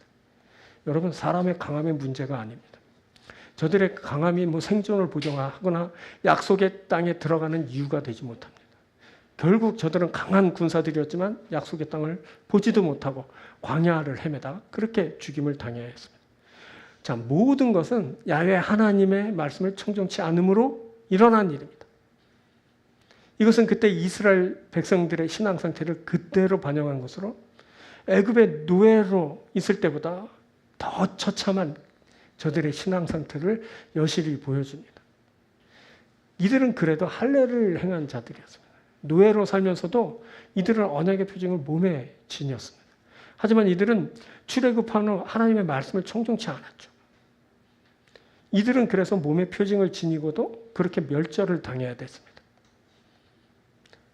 여러분, 사람의 강함의 문제가 아닙니다. 저들의 강함이 생존을 보장하거나 약속의 땅에 들어가는 이유가 되지 못합니다. 결국 저들은 강한 군사들이었지만 약속의 땅을 보지도 못하고 광야를 헤매다 그렇게 죽임을 당해야 했습니다. 자, 모든 것은 야훼 하나님의 말씀을 청종치 않음으로 일어난 일입니다. 이것은 그때 이스라엘 백성들의 신앙 상태를 그대로 반영한 것으로 애굽의 노예로 있을 때보다 더 처참한 저들의 신앙 상태를 여실히 보여줍니다. 이들은 그래도 할례를 행한 자들이었습니다. 노예로 살면서도 이들은 언약의 표징을 몸에 지녔습니다. 하지만 이들은 출애굽한 후 하나님의 말씀을 청종치 않았죠. 이들은 그래서 몸의 표징을 지니고도 그렇게 멸절을 당해야 됐습니다.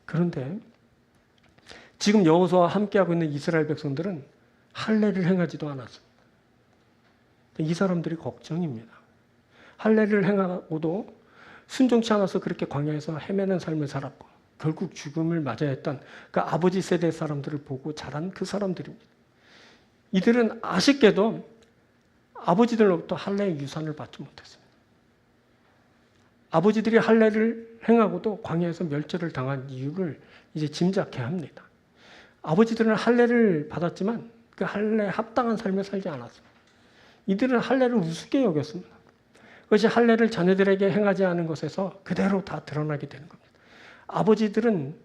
그런데 지금 여호수아와 함께하고 있는 이스라엘 백성들은 할례를 행하지도 않았습니다. 이 사람들이 걱정입니다. 할례를 행하고도 순종치 않아서 그렇게 광야에서 헤매는 삶을 살았고 결국 죽음을 맞아야 했던 그 아버지 세대 사람들을 보고 자란 그 사람들입니다. 이들은 아쉽게도 아버지들로부터 할례의 유산을 받지 못했습니다. 아버지들이 할례를 행하고도 광야에서 멸절을 당한 이유를 이제 짐작해야 합니다. 아버지들은 할례를 받았지만 그 할례에 합당한 삶을 살지 않았습니다. 이들은 할례를 우습게 여겼습니다. 그것이 할례를 자녀들에게 행하지 않은 것에서 그대로 다 드러나게 되는 겁니다. 아버지들은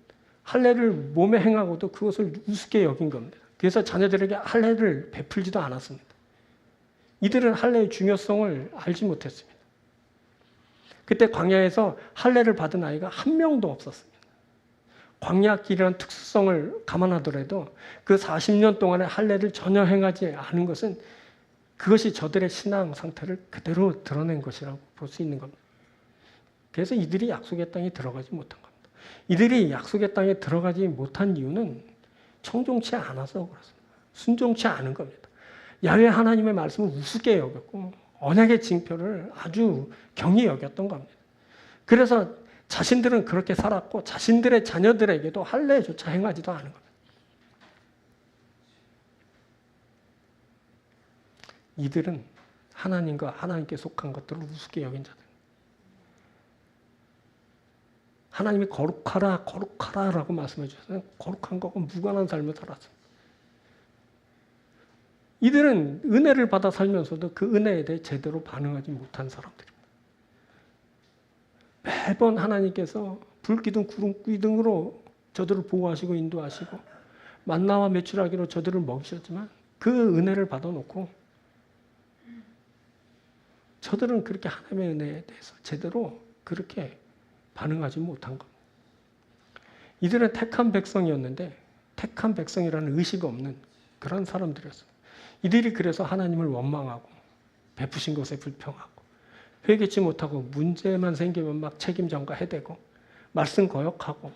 할례를 몸에 행하고도 그것을 우습게 여긴 겁니다. 그래서 자녀들에게 할례를 베풀지도 않았습니다. 이들은 할례의 중요성을 알지 못했습니다. 그때 광야에서 할례를 받은 아이가 한 명도 없었습니다. 광야길이라는 특수성을 감안하더라도 그 40년 동안의 할례를 전혀 행하지 않은 것은 그것이 저들의 신앙 상태를 그대로 드러낸 것이라고 볼 수 있는 겁니다. 그래서 이들이 약속의 땅에 들어가지 못한 겁니다. 이들이 약속의 땅에 들어가지 못한 이유는 청종치 않아서 그렇습니다. 순종치 않은 겁니다. 야훼 하나님의 말씀을 우습게 여겼고 언약의 징표를 아주 경히 여겼던 겁니다. 그래서 자신들은 그렇게 살았고 자신들의 자녀들에게도 할례조차 행하지도 않은 겁니다. 이들은 하나님과 하나님께 속한 것들을 우습게 여긴 자들. 하나님이 거룩하라, 거룩하라 라고 말씀해 주셔서 거룩한 것과 무관한 삶을 살았습니다. 이들은 은혜를 받아 살면서도 그 은혜에 대해 제대로 반응하지 못한 사람들입니다. 매번 하나님께서 불기둥, 구름기둥으로 저들을 보호하시고 인도하시고 만나와 메추라기로 저들을 먹이셨지만 그 은혜를 받아놓고 저들은 그렇게 하나님의 은혜에 대해서 제대로 그렇게 반응하지 못한 겁니다. 이들은 택한 백성이었는데 택한 백성이라는 의식 없는 그런 사람들이었습니다. 이들이 그래서 하나님을 원망하고 베푸신 것에 불평하고 회개치 못하고 문제만 생기면 막 책임 전가해대고 말씀 거역하고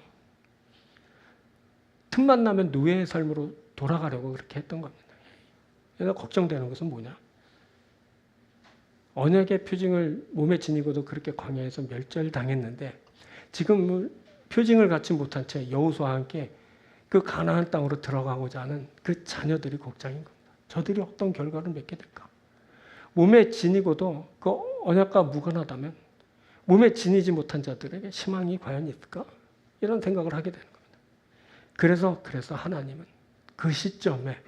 틈만 나면 노예의 삶으로 돌아가려고 그렇게 했던 겁니다. 그래서 걱정되는 것은 뭐냐? 언약의 표징을 몸에 지니고도 그렇게 광야에서 멸절당했는데 지금 표징을 갖지 못한 채 여호수아와 함께 그 가나안 땅으로 들어가고자 하는 그 자녀들이 걱정인 겁니다. 저들이 어떤 결과를 맺게 될까? 몸에 지니고도 그 언약과 무관하다면 몸에 지니지 못한 자들에게 희망이 과연 있을까? 이런 생각을 하게 되는 겁니다. 그래서 하나님은 그 시점에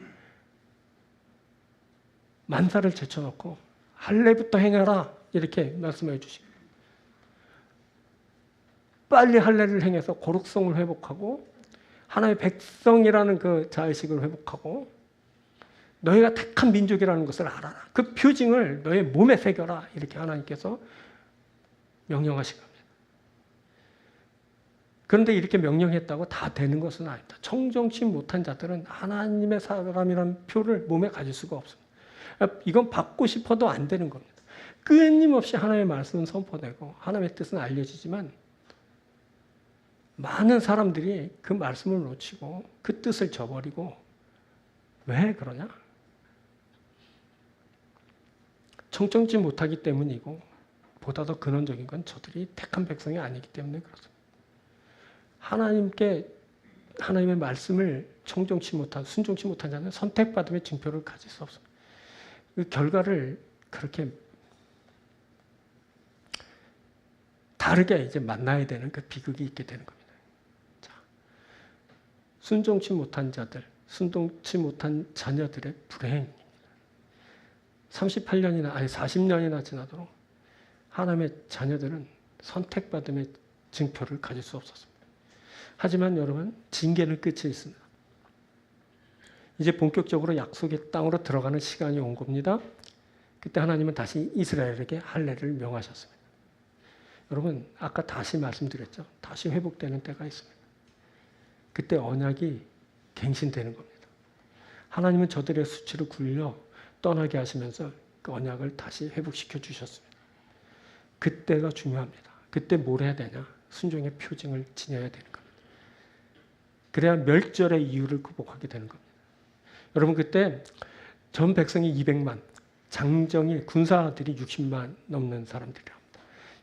만사를 제쳐놓고 할례부터 행해라 이렇게 말씀해 주시고 빨리 할례를 행해서 거룩성을 회복하고 하나의 백성이라는 그 자의식을 회복하고 너희가 택한 민족이라는 것을 알아라. 그 표징을 너의 몸에 새겨라. 이렇게 하나님께서 명령하신 겁니다. 그런데 이렇게 명령했다고 다 되는 것은 아닙니다. 청정치 못한 자들은 하나님의 사람이라는 표를 몸에 가질 수가 없습니다. 이건 받고 싶어도 안 되는 겁니다. 끊임없이 하나님의 말씀은 선포되고 하나님의 뜻은 알려지지만 많은 사람들이 그 말씀을 놓치고 그 뜻을 저버리고 왜 그러냐? 청정치 못하기 때문이고 보다 더 근원적인 건 저들이 택한 백성이 아니기 때문에 그렇습니다. 하나님의 말씀을 청정치 못한, 순종치 못한 자는 선택받음의 징표를 가질 수 없습니다. 그 결과를 그렇게 다르게 이제 만나야 되는 그 비극이 있게 되는 겁니다. 자, 순종치 못한 자들, 순종치 못한 자녀들의 불행. 40년이나 지나도록 하나님의 자녀들은 선택받음의 징표를 가질 수 없었습니다. 하지만 여러분, 징계는 끝이 있습니다. 이제 본격적으로 약속의 땅으로 들어가는 시간이 온 겁니다. 그때 하나님은 다시 이스라엘에게 할례를 명하셨습니다. 여러분 아까 다시 말씀드렸죠. 다시 회복되는 때가 있습니다. 그때 언약이 갱신되는 겁니다. 하나님은 저들의 수치를 굴려 떠나게 하시면서 그 언약을 다시 회복시켜 주셨습니다. 그때가 중요합니다. 그때 뭘 해야 되냐? 순종의 표징을 지녀야 되는 겁니다. 그래야 멸절의 이유를 극복하게 되는 겁니다. 여러분 그때 전 백성이 200만, 장정이 군사들이 60만 넘는 사람들이랍니다.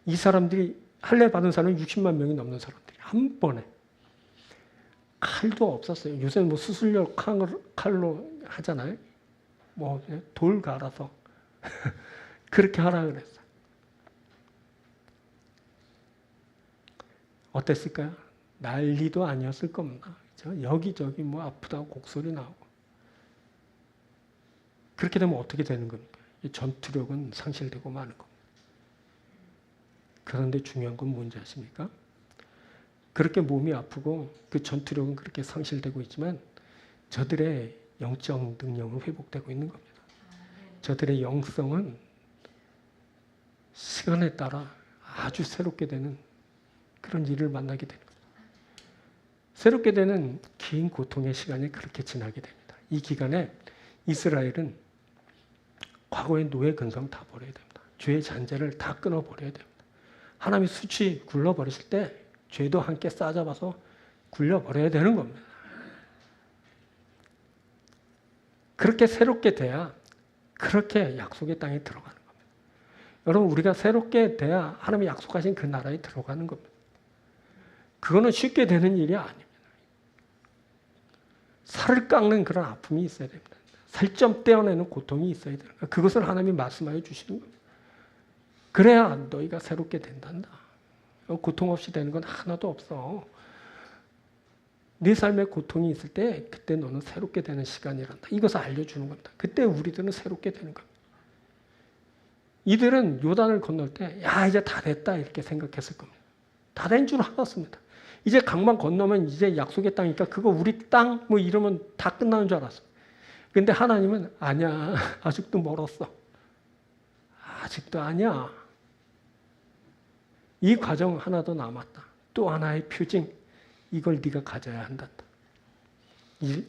이 사람들이 할례 받은 사람은 60만 명이 넘는 사람들이 한 번에 칼도 없었어요. 요새는 뭐 수술용 칼로 하잖아요. 뭐 돌 갈아서 그렇게 하라 그랬어요. 어땠을까요? 난리도 아니었을 겁니다. 그렇죠? 여기저기 뭐 아프다고 곡소리 나오고. 그렇게 되면 어떻게 되는 겁니까? 전투력은 상실되고 마는 겁니다. 그런데 중요한 건 뭔지 아십니까? 그렇게 몸이 아프고 그 전투력은 그렇게 상실되고 있지만 저들의 영적 능력은 회복되고 있는 겁니다. 저들의 영성은 시간에 따라 아주 새롭게 되는 그런 일을 만나게 되는 겁니다. 새롭게 되는 긴 고통의 시간이 그렇게 지나게 됩니다. 이 기간에 이스라엘은 과거의 노예 근성 다 버려야 됩니다. 죄의 잔재를 다 끊어버려야 됩니다. 하나님이 수치 굴러버리실 때 죄도 함께 싸잡아서 굴려버려야 되는 겁니다. 그렇게 새롭게 돼야 그렇게 약속의 땅에 들어가는 겁니다. 여러분 우리가 새롭게 돼야 하나님이 약속하신 그 나라에 들어가는 겁니다. 그거는 쉽게 되는 일이 아닙니다. 살을 깎는 그런 아픔이 있어야 됩니다. 살점 떼어내는 고통이 있어야 됩니다. 그것을 하나님이 말씀하여 주시는 겁니다. 그래야 너희가 새롭게 된단다. 고통 없이 되는 건 하나도 없어. 네 삶에 고통이 있을 때 그때 너는 새롭게 되는 시간이란다. 이것을 알려주는 겁니다. 그때 우리들은 새롭게 되는 겁니다. 이들은 요단을 건널 때 야 이제 다 됐다 이렇게 생각했을 겁니다. 다 된 줄 알았습니다. 이제 강만 건너면 이제 약속의 땅이니까 그거 우리 땅 뭐 이러면 다 끝나는 줄 알았어요. 근데 하나님은 아니야. 아직도 멀었어. 아직도 아니야. 이 과정 하나 더 남았다. 또 하나의 표징. 이걸 네가 가져야 한다.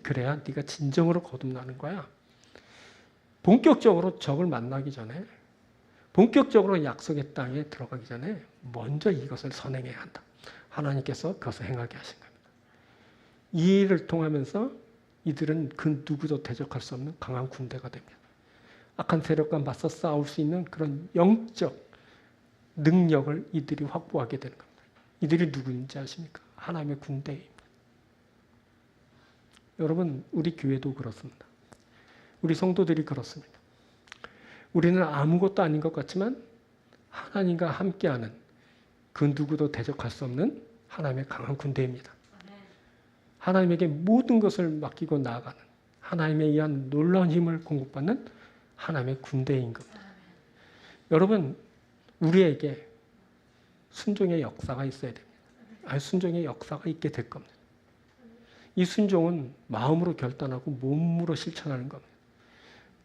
그래야 네가 진정으로 거듭나는 거야. 본격적으로 적을 만나기 전에 본격적으로 약속의 땅에 들어가기 전에 먼저 이것을 선행해야 한다. 하나님께서 그것을 행하게 하신 겁니다. 이 일을 통하면서 이들은 그 누구도 대적할 수 없는 강한 군대가 됩니다. 악한 세력과 맞서 싸울 수 있는 그런 영적 능력을 이들이 확보하게 되는 겁니다. 이들이 누구인지 아십니까? 하나님의 군대입니다. 여러분, 우리 교회도 그렇습니다. 우리 성도들이 그렇습니다. 우리는 아무것도 아닌 것 같지만 하나님과 함께하는 그 누구도 대적할 수 없는 하나님의 강한 군대입니다. 하나님에게 모든 것을 맡기고 나아가는 하나님에 의한 놀라운 힘을 공급받는 하나님의 군대인 겁니다. 여러분, 우리에게 순종의 역사가 있어야 됩니다. 순종의 역사가 있게 될 겁니다. 이 순종은 마음으로 결단하고 몸으로 실천하는 겁니다.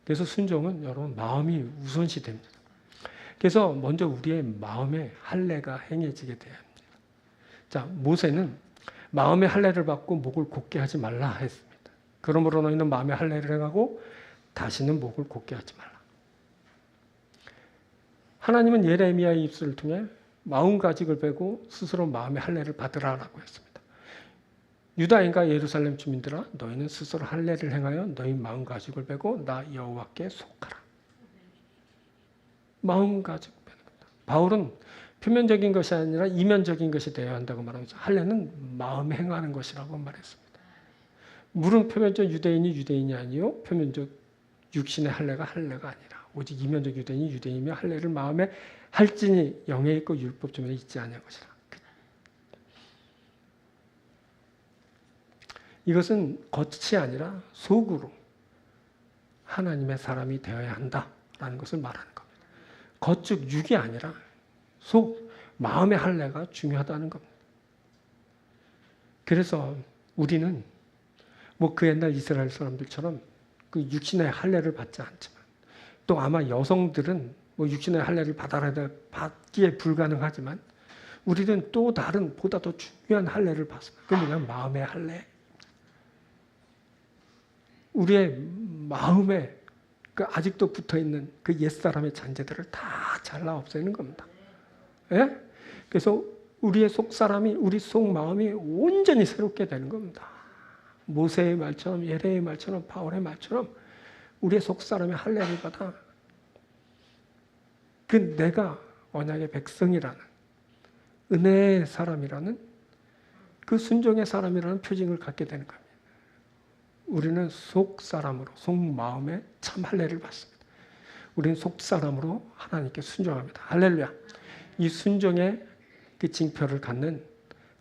그래서 순종은 여러분 마음이 우선시 됩니다. 그래서 먼저 우리의 마음의 할례가 행해지게 돼야 합니다. 자, 모세는 마음의 할례를 받고 목을 곧게 하지 말라 했습니다. 그러므로 너희는 마음의 할례를 행하고 다시는 목을 곧게 하지 말라. 하나님은 예레미야의 입술을 통해 마음가짐을 베고 스스로 마음의 할례를 받으라라고 했습니다. 유다인과 예루살렘 주민들아 너희는 스스로 할례를 행하여 너희 마음가짐을 베고 나 여호와께 속하라. 마음가짐 베는 겁니다. 바울은 표면적인 것이 아니라 이면적인 것이 되어야 한다고 말하면서 할례는 마음에 행하는 것이라고 말했습니다. 물은 표면적 유대인이 유대인이 아니요 표면적 육신의 할례가 할례가 아니라 오직 이면적 유대인이 유대인이며 할례를 마음에 할지니 영에 있고 율법중에 있지 아니한 것이라. 이것은 겉이 아니라 속으로 하나님의 사람이 되어야 한다라는 것을 말하는 겁니다. 겉즉 육이 아니라 속 마음의 할례가 중요하다는 겁니다. 그래서 우리는 뭐 그 옛날 이스라엘 사람들처럼 그 육신의 할례를 받지 않지만 또 아마 여성들은 뭐 육신의 할례를 받기에 불가능하지만 우리는 또 다른 보다 더 중요한 할례를 받습니다. 그게 뭐냐면 마음의 할례. 우리의 마음에 그 아직도 붙어있는 그 옛사람의 잔재들을 다 잘라 없애는 겁니다. 예? 그래서 우리의 속사람이, 우리 속마음이 온전히 새롭게 되는 겁니다. 모세의 말처럼, 예레의 말처럼, 바울의 말처럼 우리의 속사람의 할례를 받아 그 내가 언약의 백성이라는, 은혜의 사람이라는, 그 순종의 사람이라는 표징을 갖게 되는 겁니다. 우리는 속사람으로, 속마음에 참 할례를 받습니다. 우리는 속사람으로 하나님께 순종합니다. 할렐루야. 이 순종의 그 징표를 갖는,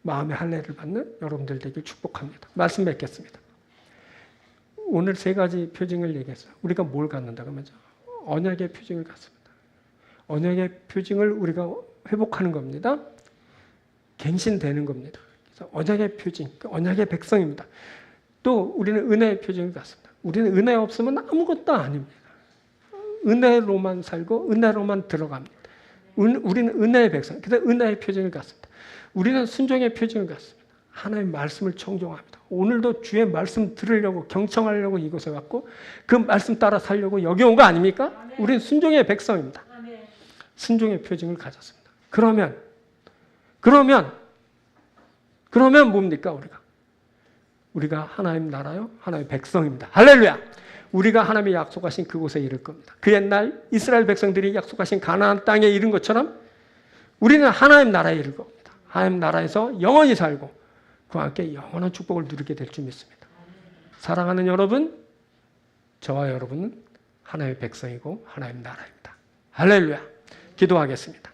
마음의 할례를 받는 여러분들 되길 축복합니다. 말씀 맺겠습니다. 오늘 세 가지 표징을 얘기했어요. 우리가 뭘 갖는다 그러면 언약의 표징을 갖습니다. 언약의 표징을 우리가 회복하는 겁니다. 갱신되는 겁니다. 그래서 언약의 표징, 언약의 백성입니다. 또 우리는 은혜의 표징을 갖습니다. 우리는 은혜 없으면 아무것도 아닙니다. 은혜로만 살고 은혜로만 들어갑니다. 우리는 은혜의 백성, 그래서 은혜의 표징을 갖습니다. 우리는 순종의 표징을 갖습니다. 하나님의 말씀을 청종합니다. 오늘도 주의 말씀 들으려고, 경청하려고 이곳에 왔고 그 말씀 따라 살려고 여기 온 거 아닙니까? 우리는 순종의 백성입니다. 순종의 표징을 가졌습니다. 그러면 뭡니까 우리가 하나님 나라요, 하나님의 백성입니다. 할렐루야. 우리가 하나님이 약속하신 그곳에 이를 겁니다. 그 옛날 이스라엘 백성들이 약속하신 가나안 땅에 이른 것처럼 우리는 하나님 나라에 이를 겁니다. 하나님 나라에서 영원히 살고 그와 함께 영원한 축복을 누리게 될 줄 믿습니다. 사랑하는 여러분, 저와 여러분은 하나님의 백성이고 하나님 나라입니다. 할렐루야. 기도하겠습니다.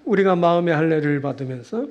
우리가 마음의 할례를 받으면서